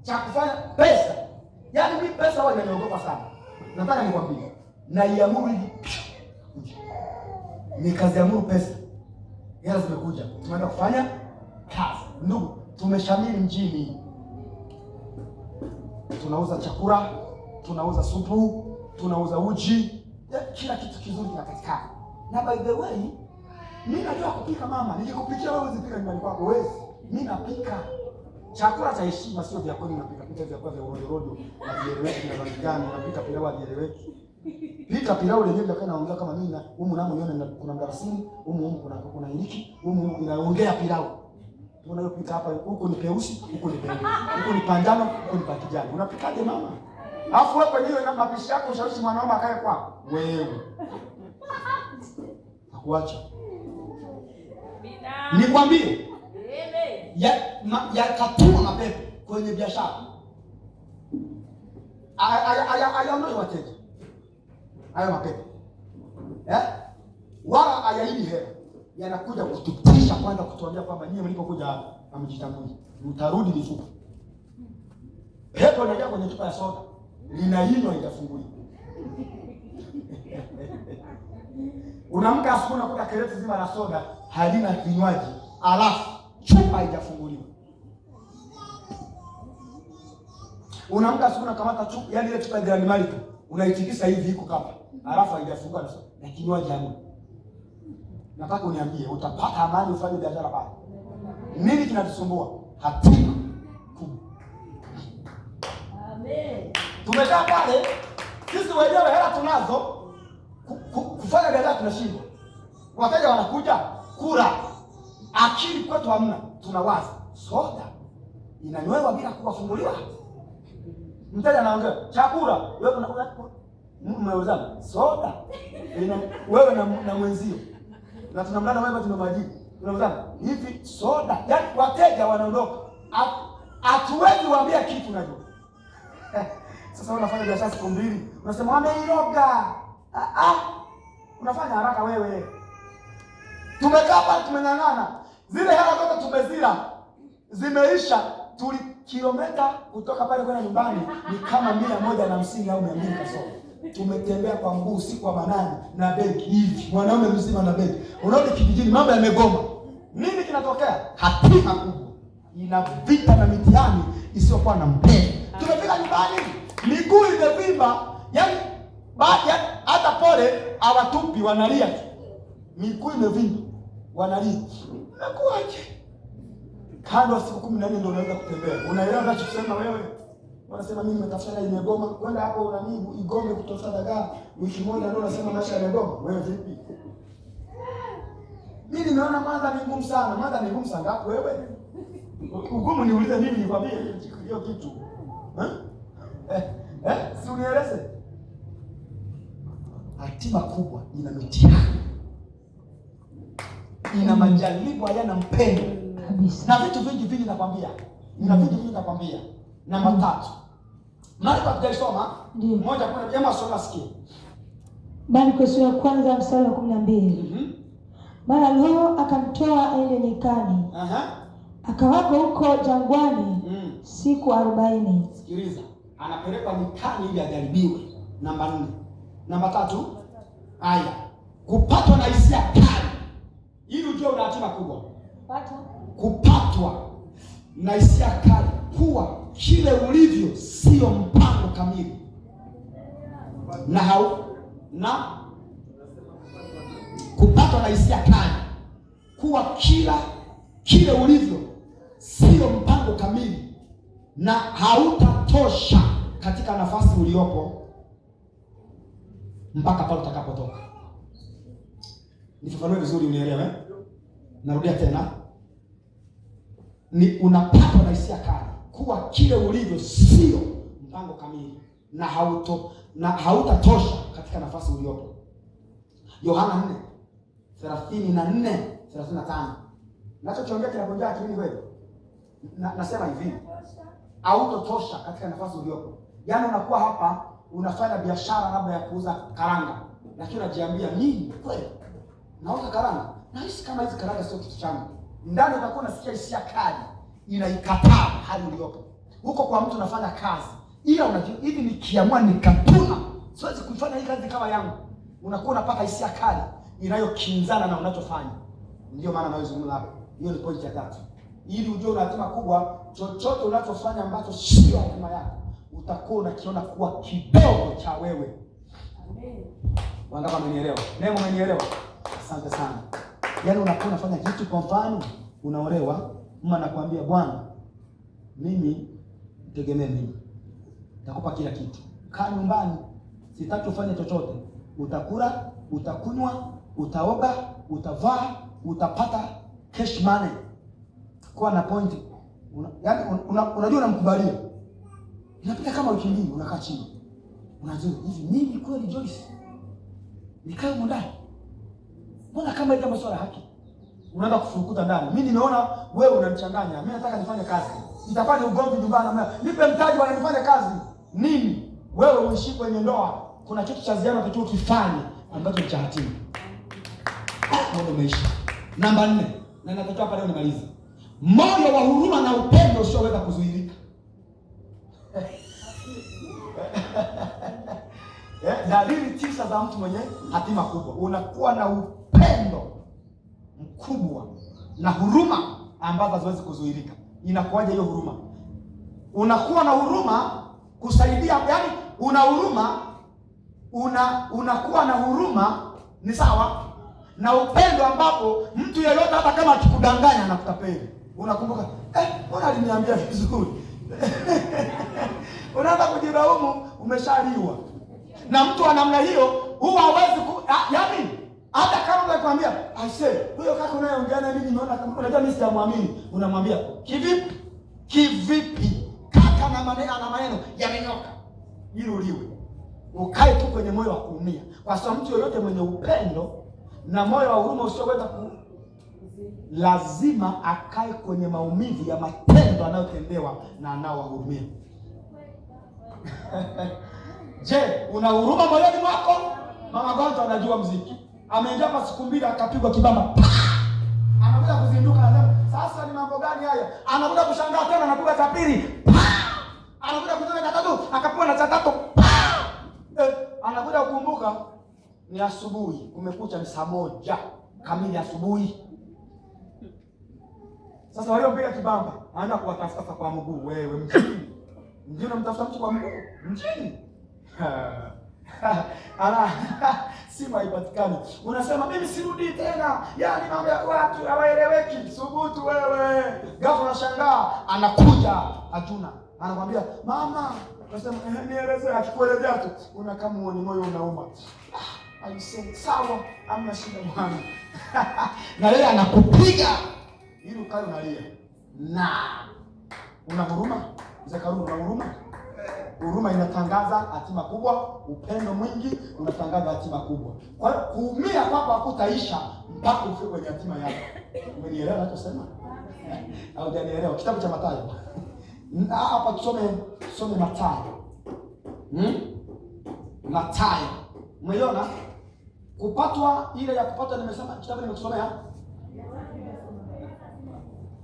Speaker 1: cha kufanya pesa. Yaani mimi pesa huwa inaniogopa sana. Nataka nikwambie, naiamuru hivi. Nikaziamuru pesa. Hela zimekuja. Tunaenda kufanya kazi. Ndugu, tumeshamiri mjini. Tunauza chakula, tunauza supu, tunauza uji, kila kitu kizuri kinapatikana. Na by the way, mimi najua kupika mama. Nikikupikia wewe uzipika nyumbani kwako wewe. Mimi napika chakula cha heshima, sio vya kweli. Napika pika vyakula vya rojo na vieleweki na rangi, napika pilau vieleweki. Pika pilau lenyewe ndio naongea kama mimi na humu namo nione kuna mdarasini, humu kuna iliki, humu inaongea pilau. Unayopika hapa huko ni peusi, huko ni peupe. Huko ni panjano, huko ni pakijani. Unapikaje mama? Alafu wewe kwenye hiyo mapishi yako ushawishi mwanaume akae kwako. Wewe. Hakuacha. Nikwambie. Katuma mapepo kwenye biashara. Ayaondoe wateja. Hayo mapepo. Wala ayaidi hela. Yanakuja kutupisha kwanza kutuambia kwamba nyinyi mlipokuja hapa amjitambulisha. Mtarudi mifuko. Pepo inaja kwenye chupa ya soda. Linainywa haijafunguliwa. Unaamka asubuhi unakuta kereti zima la soda halina kinywaji, alafu chupa haijafunguliwa. Unaamka asubuhi unakamata chupa, yaani ile chupa ya Grand Malika, unaitikisa hivi iko kama, alafu haijafunguliwa na kinywaji hamna. Nataka uniambie utapata amani ufanye biashara pale? Nini kinatusumbua? Hatima kubwa. Amen. Tumekaa pale sisi wenyewe hela tunazo, kufanya biashara tunashindwa. Wateja wanakuja kula, akili kwetu hamna. Tunawaza soda inanywewa bila kufunguliwa. Mteja anaongea chakula, wewe mnauzana soda wewe na mwenzio, na tunamlana wewe tuna majibu, tunauzana hivi soda. Yaani wateja wanaondoka, hatuwezi kuambia kitu najua. Sasa wewe unafanya biashara siku mbili, unasema wameiroga. Unafanya haraka wewe. Tumekaa pale tumeng'ang'ana. Zile hela zote tumezila. Zimeisha. Tuli kilomita kutoka pale kwenda nyumbani ni kama 150 au 200 kasoro. Tumetembea kwa mguu usiku wa manane na begi hivi. Mwanaume mzima na begi. Unarudi kijijini mambo yamegoma. Nini kinatokea? Hatima kubwa. Ina vita na mitihani isiyokuwa na mpendo. Tumefika nyumbani, miguu imevimba, yaani hata pole hawatupi wanalia tu. Miguu imevimba, wanalia. Nakuaje? Kando siku 14 ndio unaweza kutembea. Unaelewa ninachosema wewe? Wanasema mimi nimetafuta imegoma. Kwenda hapo unanibu igome kutoka dagaa. Wiki moja ndio unasema maisha yamegoma. Wewe vipi? Mimi nimeona Mwanza ni ngumu sana. Mwanza ni ngumu sana ngapi wewe? Ugumu niulize mimi nikwambie hiyo kitu. Si unieleze. Hatima kubwa ina mitihani. Ina majaribu hayana mpendo. Na vitu vingi nakwambia. Namba 3. Marko tutasoma moja kuna jamaa soma sikia.
Speaker 2: Marko sura ya kwanza mstari wa 12. Mara Roho akamtoa aende nyikani. Akawako huko jangwani siku 40.
Speaker 1: Sikiliza. Anapelekwa nyikani ili ajaribiwe. Namba 4. Namba 3. Aya. Kupatwa na hisia kali. Ili ujue una hatima kubwa. Kupatwa na hisia kali, kuwa kile ulivyo sio mpango kamili. Na kupatwa na hisia kali, kuwa kile ulivyo sio mpango kamili na hautatosha katika nafasi uliopo mpaka pale utakapotoka. Nifafanue vizuri unielewe. Narudia tena. Ni unapatwa na hisia kali, kuwa kile ulivyo sio mpango kamili na hautatosha katika nafasi uliopo. Yohana 4:34-35. Nachokiongea kinaponja akilini wewe. Nasema hivi. Hautotosha katika nafasi uliopo. Yaani unakuwa hapa unafanya biashara labda ya kuuza karanga, lakini unajiambia mimi kweli nauza karanga. Na hisi kama hizi karanga sio kitu changu. Ndani utakuwa unasikia hisia kali, inaikataa hali uliopo. Huko kwa mtu unafanya kazi, ila unajua hivi nikiamua nikatuna, siwezi kufanya hii kazi kama yangu. Unakuwa unapata hisia kali inayokinzana na unachofanya. Ndio maana naozungumza hapa. Hiyo ni point ya 3. Ili ujue una hatima kubwa, chochote unachofanya ambacho sio hatima yako, utakuwa unakiona kuwa kidogo cha wewe. Amen. Wangapi wamenielewa? Nemo umenielewa? Asante sana. Yaani unakuwa unafanya kitu, kwa mfano unaolewa, mama anakuambia bwana, mimi tegemea mimi. Nitakupa kila kitu. Kaa nyumbani, sitaki ufanye chochote. Utakula, utakunywa, utaoga, utavaa, utapata cash money. Kwa na point. Yaani unajua unamkubalia. Inapita kama wiki mbili unakaa chini. Unajua hivi mimi kweli Joyce nikae ndani. Mbona kama ile masuala haki? Unaanza kufurukuta ndani. Mimi nimeona wewe unanichanganya. Mimi nataka nifanye kazi. Nitapata ugomvi nyumbani na nipe mtaji bwana nifanye kazi. Nini? Wewe uishi kwenye ndoa. Kuna kitu cha ziada unatakiwa kufanye ambacho ni cha hatima. Ndio umeisha. Namba 4. Na natakiwa hapa leo nimalize. Moyo wa huruma na upendo usioweza kuzuilika. Dalili 9 za mtu mwenye hatima kubwa. Unakuwa na upendo mkubwa na huruma ambazo haziwezi kuzuilika. Inakuwaje hiyo huruma? Unakuwa na huruma kusaidia, yani una huruma, unakuwa na huruma ni sawa na upendo ambapo mtu yeyote hata kama akikudanganya anakutapeli. Unakumbuka, mbona aliniambia vizuri? Unaanza kujilaumu, umeshaliwa. Na mtu wa namna hiyo huwa hawezi yaani hata kama unakwambia aisee huyo kaka unayeongea na mimi nimeona kama unajua mimi sijamwamini, unamwambia kivipi kaka na maneno yamenyoka ili uliwe. Ukae tu kwenye moyo wa kuumia, kwa sababu mtu yoyote mwenye upendo na moyo wa huruma usioweza lazima akae kwenye maumivu ya matendo anayotendewa na anaowahurumia. Je, una huruma moyoni mwako? Mama Gonzo anajua muziki. Ameingia kwa siku 2 akapigwa kibamba. Anakuja kuzinduka anasema, "Sasa ni mambo gani haya?" Anakuja kushangaa tena anapiga cha pili. Anakuja kutoka cha tatu, akapigwa na cha tatu. Anakuja kukumbuka ni asubuhi, kumekucha ni saa 1 kamili asubuhi. Sasa waliopiga kibamba, anaanza kuwatafuta kwa mguu, wewe mjini. Ndio unamtafuta mtu kwa mguu, mjini. Simu haipatikani. Unasema mimi sirudi tena. Yaani mambo ya watu hawaeleweki. Subutu wewe. Ghafla unashangaa anakuja Ajuna. Anakuambia, "Mama, unasema nieleze." Akikuelezea tu unakaa muone moyo unauma. Aisee, sawa, hamna shida bwana. Na yeye anakupiga ili ukae unalia. Na una huruma? Mzee Karungu, una huruma? Huruma inatangaza hatima kubwa, upendo mwingi unatangaza hatima kubwa. Kwa hiyo kuumia kwako hakutaisha mpaka ufike kwenye hatima yako. Umenielewa ninachosema? Au hujanielewa? Kitabu cha Mathayo. Hapa tusome Mathayo. Mathayo. Umeona? Kupatwa ile ya kupatwa nimesema kitabu nimekusomea.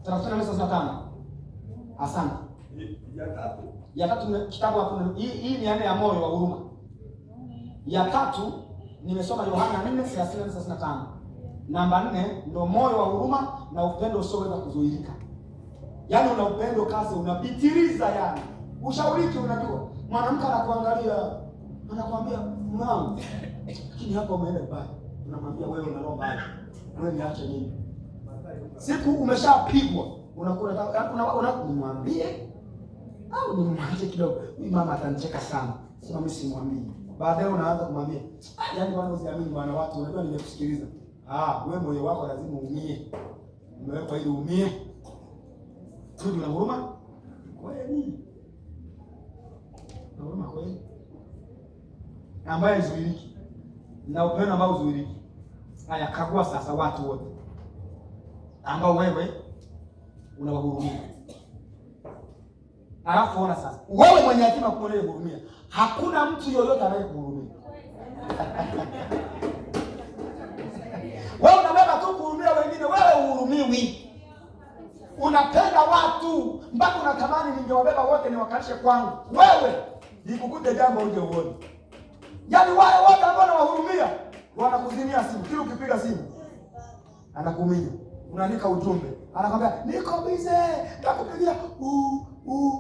Speaker 1: 35. Asante. Ya tatu kitabu hapo hii ni ya moyo wa huruma. Ya tatu nimesoma Yohana 4:34-35. Namba 4 ndio moyo wa huruma na upendo usioweza kuzuilika. Yaani una upendo kasi unapitiliza yani. Ushauriki unajua. Mwanamke anakuangalia, anakuambia, "Mama, lakini hapo umeenda mbaya." Unamwambia wewe una roho mbaya. Wewe niache nini? Siku umeshapigwa, unamwambie au nimwache kidogo. Mimi mama atanicheka sana. Sema mimi simwambii. Baadaye unaanza kumwambia, "Yaani bwana usiamini bwana watu, unajua nimekusikiliza." Wewe moyo wako lazima uumie. Umewekwa ili uumie. Tudi na huruma? Kweli. Na huruma kweli. Ambaye hazuiliki. Na upendo ambao huzuiliki. Haya, kagua sasa watu wote ambao wewe unawahurumia. Alafu ona sasa, wewe mwenye hatima kumwonea hurumia. Hakuna mtu yoyote anayekuhurumia. Wewe unabeba tu kuhurumia wengine, wewe uhurumiwi. Unapenda watu mpaka unatamani ningewabeba wote niwakalishe kwangu. Wewe nikukute jambo uje uone. Yaani wale wote ambao unawahurumia wanakuzimia simu. Kila ukipiga simu anakuminya. Unaandika ujumbe. Anakwambia, "Niko busy, nitakupigia."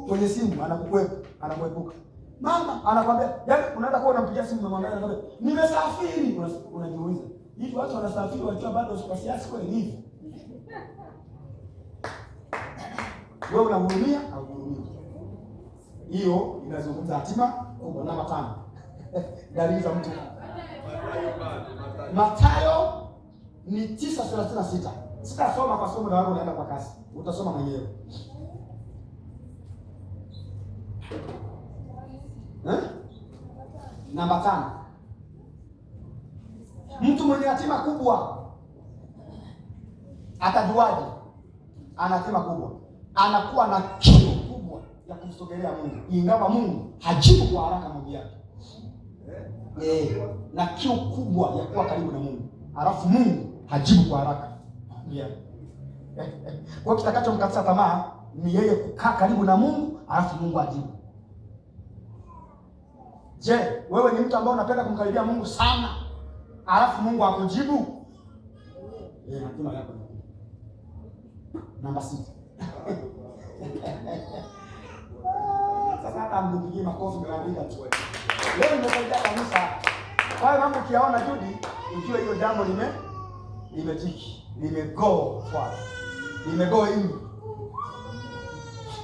Speaker 1: Kwenye simu anakuepuka. Mama anakwambia, yaani unaenda kwa unampigia simu unamwambia anakwambia, "Nimesafiri." Unajiuliza, hivi watu wanasafiri wakiwa bado kwa siasa kweli hivi? Wewe unahurumia au hurumii? Hiyo inazungumza hatima kubwa. Namba 5. Dalili za mtu. Mathayo ni 9:36. Sitasoma kwa somo la wangu, naenda kwa kasi. Utasoma mwenyewe. Namba 5. Mtu mwenye hatima kubwa atajuaje ana hatima kubwa? Anakuwa na kiu kubwa ya kumsogelea Mungu, ingawa Mungu hajibu kwa haraka maombi yake. Na kiu kubwa ya kuwa karibu na Mungu, alafu Mungu hajibu kwa haraka. Kwa kitakachomkatisha tamaa ni yeye kukaa karibu na Mungu, alafu Mungu ajibu. Je, wewe ni mtu ambaye unapenda kumkaribia Mungu sana, alafu Mungu akujibu? Hatima yako. Namba 6. Sasa hata mnipigie makofi mnaandika tu. Leo nimesaidia kanisa. Kwa hiyo mambo kiaona Judy, ujue hiyo jambo limetiki. Limego forward. Limego in.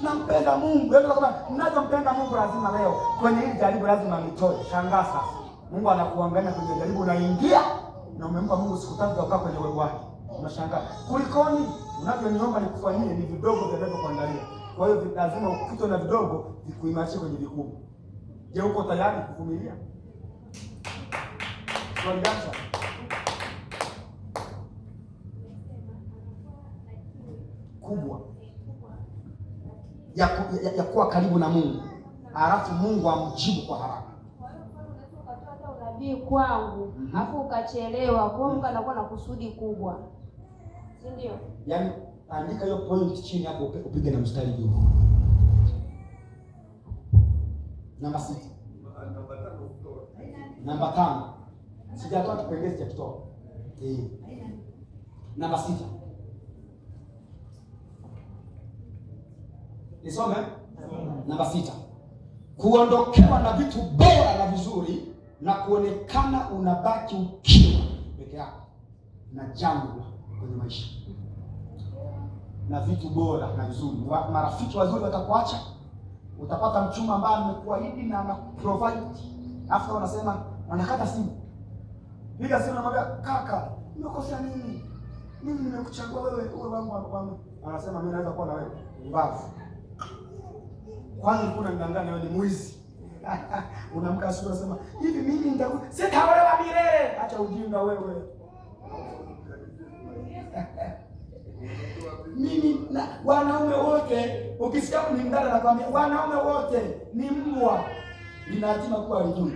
Speaker 1: Nampenda Mungu. Leo kama mnachompenda Mungu lazima leo kwenye hili jaribu lazima nitoe. Shangaa sasa. Mungu anakuangalia kwenye jaribu unaingia na umempa Mungu siku 3 za kukaa kwenye wewe wake. Unashangaa. Kulikoni? Unavyoniomba nikufanyie ni vidogo vinavyo kuangalia. Kwa hiyo lazima ukutwe na vidogo vikuimarishe kwenye vikubwa. Je, uko tayari kuvumilia? Swali dansa. Kubwa ya kuwa karibu na Mungu, halafu Mungu amjibu kwa haraka.
Speaker 3: Ukatoa unabii kwangu, afu ukachelewa, kwa Mungu anakuwa na kusudi kubwa. Si ndio?
Speaker 1: Yaani andika hiyo point chini hapo, upige na mstari juu. Namba 6. Namba 5. Sijatoa kipengele cha kitoa. Namba 6. Nisome? Namba 6. Kuondokewa na vitu bora na vizuri na kuonekana unabaki ukiwa peke yako na jangwa kwenye maisha. Na vitu bora na vizuri. Marafiki wazuri watakuacha. Utapata mchumba ambaye amekuahidi na anaprovide. After wanasema wanakata simu. Piga simu namwambia kaka, nimekosea nini? Mimi nimekuchagua wewe uwe wangu. Anasema mimi naweza kuwa na wewe. Mbavu. Kwani kuna mdanganya wewe ni mwizi. Unamka asubuhi unasema, hivi mimi sitaolewa milele. Acha ujinga wewe. Mimi na wanaume wote, ukisikia ni mdada nakwambia wanaume wote ni mbwa. Nina hatima kuwa alijui.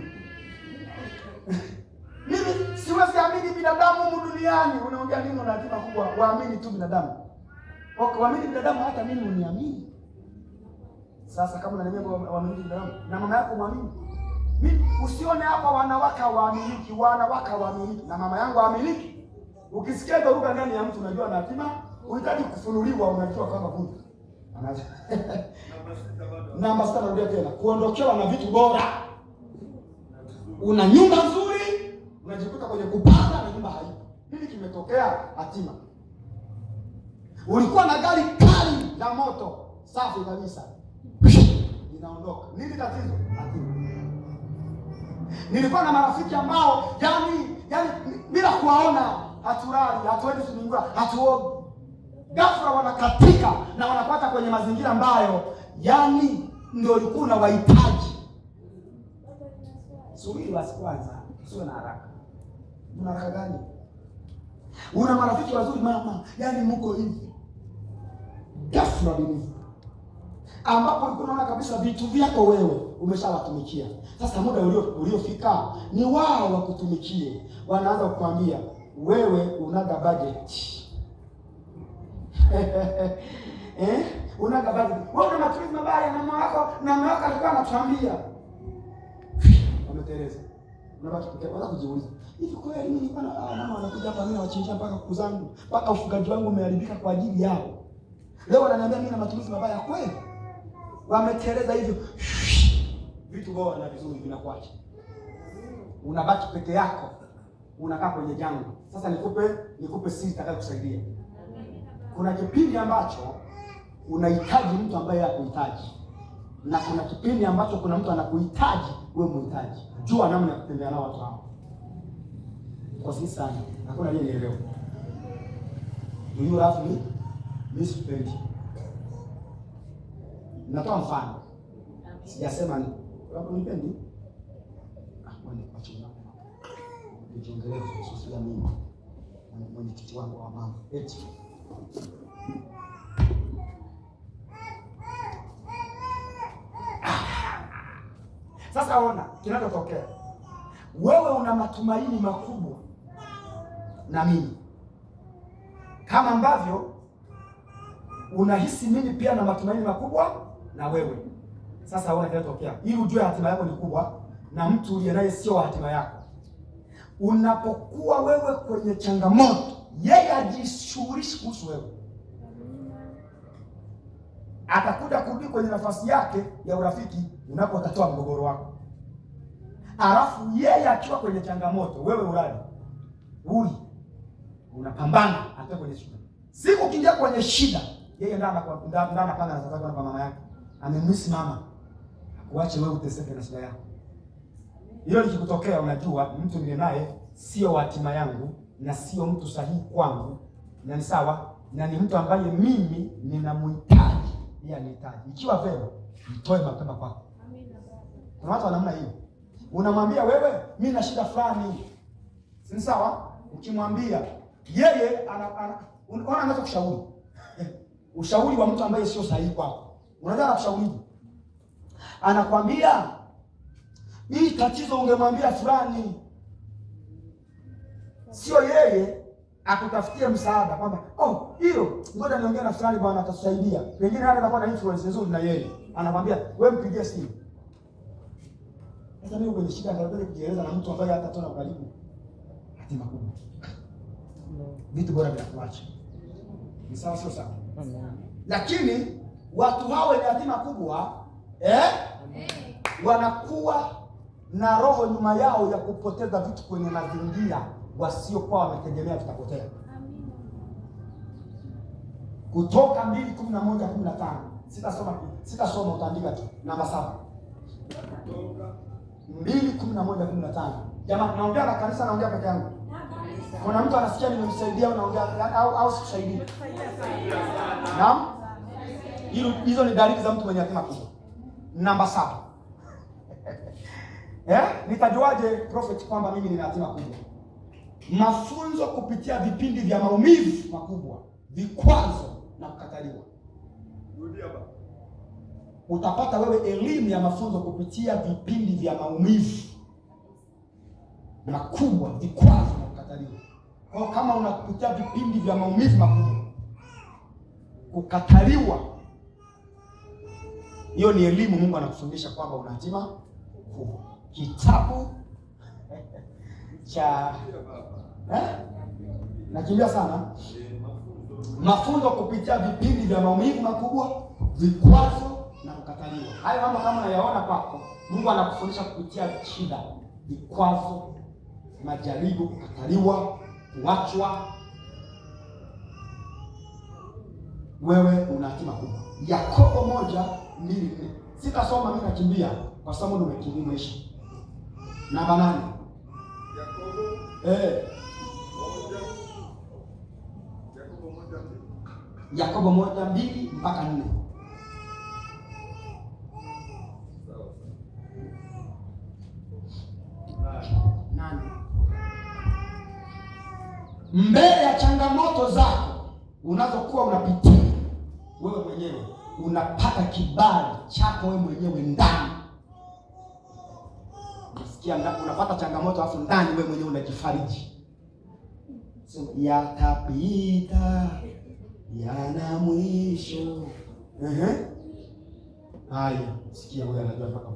Speaker 1: Mimi siwezi amini binadamu humu duniani. Unaongea nini una hatima kubwa? Waamini tu binadamu. Okay, waamini binadamu hata mimi uniamini. Sasa kama unaniambia waamini binadamu na mama yako muamini. Mimi usione hapa wanawake waaminiki, wanawake waaminiki na mama yangu waaminiki. Ukisikia dhoruba ndani ya mtu unajua na hatima, unahitaji kufunuliwa, unajua kama huyu. Anaanza. Namba 6 narudia tena. Kuondokewa na vitu bora. Una nyumba nzuri, unajikuta kwenye kupanda na nyumba haipo. Nini kimetokea? Hatima. Ulikuwa na gari kali la moto, safi kabisa. Inaondoka. Nini tatizo? Hatima. Nilikuwa na marafiki ambao yani bila kuwaona haturali, hatuendi kuningua, hatuogi. Ghafla wanakatika na wanapata kwenye mazingira ambayo yani ndio ulikuwa unawahitaji. Subiri basi kwanza, sio na haraka. Una haraka gani? Una marafiki wazuri mama, yani mko hivi. Ghafla binifu. Ambapo ulikuwa unaona kabisa vitu vyako wewe umeshawatumikia. Sasa muda uliofika ni wao wakutumikie. Wanaanza kukwambia wewe unaga budget. Unaga budget. Wewe una matumizi mabaya na mama wako alikuwa anatuambia. Wameteleza. Unabaki kuanza kujiuliza. Hivi kweli mimi nilikuwa mama anakuja hapa mimi nawachinjia mpaka kuku zangu, mpaka ufugaji wangu umeharibika kwa ajili yao. Leo wananiambia mimi na matumizi mabaya kweli? Wameteleza hivyo. Vitu bora na vizuri vinakuacha. Unabaki peke yako. Unakaa kwenye jangwa. Sasa nikupe siri itakayokusaidia. Kuna kipindi ambacho unahitaji mtu ambaye hakuhitaji. Na kuna kipindi ambacho kuna mtu anakuhitaji wewe muhitaji. Jua namna ya kutembea nao watu hao. Kwa sisi sana. Hakuna aliyeelewa. Do you love me? Mimi natoa mfano. Sijasema ni unipendi. Mwani kwa chini. Nijiongelee kuhusu mimi. Mwenye kiti wangu wa mama. Eti. Sasa ona kinachotokea. Wewe una matumaini makubwa na mimi. Kama ambavyo unahisi mimi pia na matumaini makubwa na wewe. Sasa ona kinachotokea. Ili ujue hatima yako ni kubwa na mtu uliye naye sio hatima yako. Unapokuwa wewe kwenye changamoto, yeye ajishughulishi kuhusu wewe. Atakuja kurudi kwenye nafasi yake ya urafiki unapotatua mgogoro wako. Alafu yeye akiwa kwenye changamoto, wewe ulali. Unapambana hata kwenye shida. Siku ukiingia kwenye shida, yeye ndana panga na sasa kwa mama yake. Amemisi mama. Kuache wewe uteseke na shida yako. Hilo likikutokea unajua mtu niliye naye sio hatima yangu na sio mtu sahihi kwangu. Na ni sawa na ni mtu ambaye mimi ninamhitaji, yeye anihitaji. Ikiwa vema, mtoe mapema kwako. Amina baba. Kuna watu wanamna hiyo. Unamwambia wewe mimi na shida fulani. Si sawa? Ukimwambia yeye anaanza kushauri. Ushauri wa mtu ambaye sio sahihi kwako. Unajua anakushauri. anakwambia hii tatizo ungemwambia fulani, sio yeye akutafutie msaada kwamba hilo ngoja niongee na fulani bwana atatusaidia. Pengine hata atakuwa na influence nzuri na yeye. Anakwambia wewe mpigie simu. Sasa mimi kwenye shida ndio kujieleza na mtu ambaye hata tona karibu. Hatima kubwa. Vitu bora vya kuacha. Ni sawa sio sawa? Lakini watu hao wenye hatima kubwa wanakuwa na roho nyuma yao ya kupoteza vitu kwenye mazingira wasiokuwa wametegemea vitapotea. Kutoka 2:11-15. Sitasoma utaandika tu namba 7. 2:11-15. Jamaa naongea na kanisa, naongea peke yangu. Kuna mtu anasikia nimemsaidia au naongea au sikusaidia? Naam. Hizo ni dalili za mtu mwenye hatima kubwa. Namba 7. Nitajuaje prophet kwamba mimi nina hatima kubwa? Mafunzo kupitia vipindi vya maumivu makubwa, vikwazo na kukataliwa. Utapata wewe elimu ya mafunzo kupitia vipindi vya maumivu makubwa, vikwazo na kukataliwa. Kwa kama unapitia vipindi vya maumivu makubwa, kukataliwa, hiyo ni elimu Mungu anakufundisha kwamba una hatima kubwa. Kitabu cha nakimbia sana. Mafunzo kupitia vipindi vya maumivu makubwa, vikwazo na kukataliwa. Hayo mambo kama unayaona kwako, Mungu anakufundisha kupitia shida, vikwazo, majaribu, kukataliwa, kuachwa. Wewe una hatima kubwa. Yakobo 1:2-4. Sitasoma, mimi nakimbia kwa sababu nimekimbia. Namba 8. Yakobo 1:2-4. Mbele ya changamoto zako unazokuwa unapitia wewe mwenyewe, unapata kibali chako wewe mwenyewe ndani. Unasikia unapata changamoto afu ndani wewe mwenyewe unajifariji. Yatapita, yana mwisho. Haya, sikia wewe anajua mpaka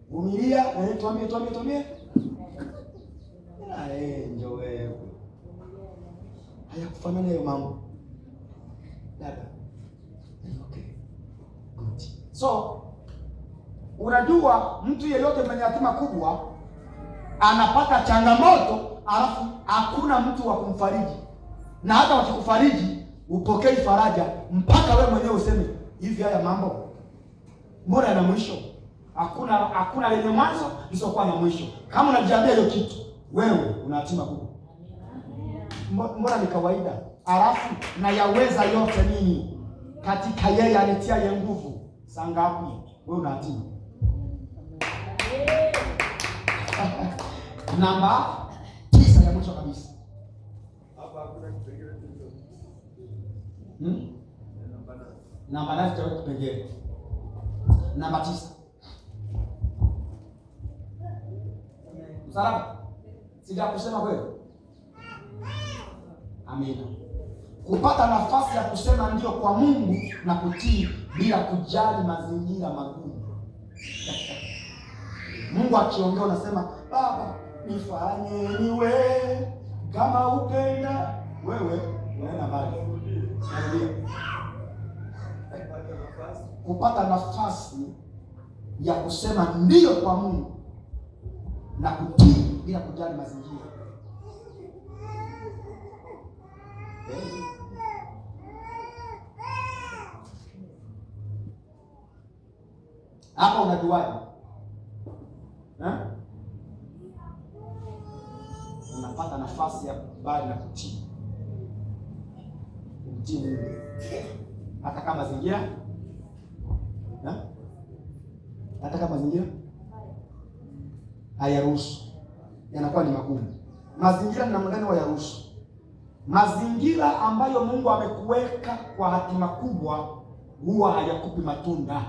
Speaker 1: vumilia. Tuambie. Ndio wewe. Haya kufanana hiyo mambo. Dada. Okay. Good. So, unajua mtu yeyote mwenye hatima kubwa anapata changamoto alafu hakuna mtu wa kumfariji. Na hata wakikufariji upokei faraja mpaka wewe mwenyewe useme hivi, haya mambo mbona yana mwisho? Hakuna lenye mwanzo lisiokuwa na mwisho. Kama unajiambia hiyo kitu, wewe una hatima kubwa. Mbona ni kawaida? Alafu na yaweza yote nini katika yeye anitia nguvu. Saa ngapi? Wewe una hatima. Namba 9 ya mwisho kabisa. Hapa hakuna kipengele chochote. Namba 9 cha kipengele. Namba 9. Msalaba. Sija kusema kweli. Amina. Kupata nafasi ya kusema ndio kwa Mungu na kutii bila kujali mazingira magumu. Mungu akiongea unasema, Baba, nifanye niwe kama upenda wewe, unaenda mbali. Kupata nafasi ya kusema ndio kwa Mungu na kutii bila kujali mazingira. Hapa unajuaje? Unapata nafasi ya kubali na kutii. Kutii Mungu. Hata kama mazingira hayaruhusu, yanakuwa ni magumu. Mazingira ni namna gani hayaruhusu? Mazingira ambayo Mungu amekuweka kwa hatima kubwa huwa hayakupi matunda.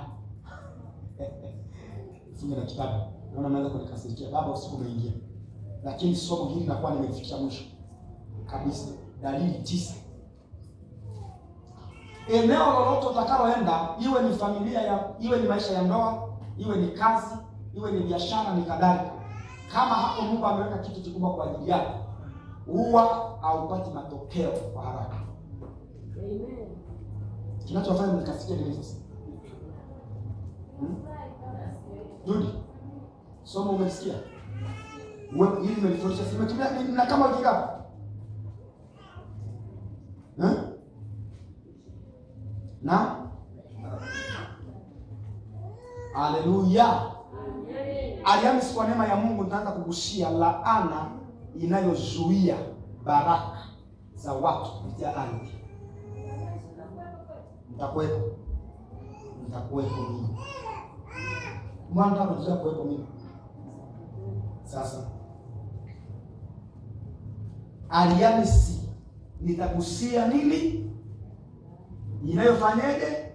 Speaker 1: Funga na kitabu. Naona mnaanza kunikasirikia, baba usiku umeingia. Lakini somo hili linakuwa nimefikia mwisho kabisa. Dalili 9. Eneo lolote utakaloenda, iwe ni familia iwe ni maisha ya ndoa, iwe ni kazi, iwe ni biashara, ni kadhalika. Kama hapo Mungu ameweka kitu kikubwa kwa ajili yako, huwa haupati matokeo kwa haraka. Amen. Kinachofanya mnikasikie ni nini? Dudi. Somo umesikia? Wewe hili nimelifundisha, simetumia na kama wiki ngapi? Na haleluya. Alhamisi kwa neema ya Mungu nitaanza kugusia laana inayozuia baraka za watu kupitia ardhi. Nitakuwepo mimi. Mwana ndio kuwepo mimi. Sasa Alhamisi nitagusia nini inayofanyaje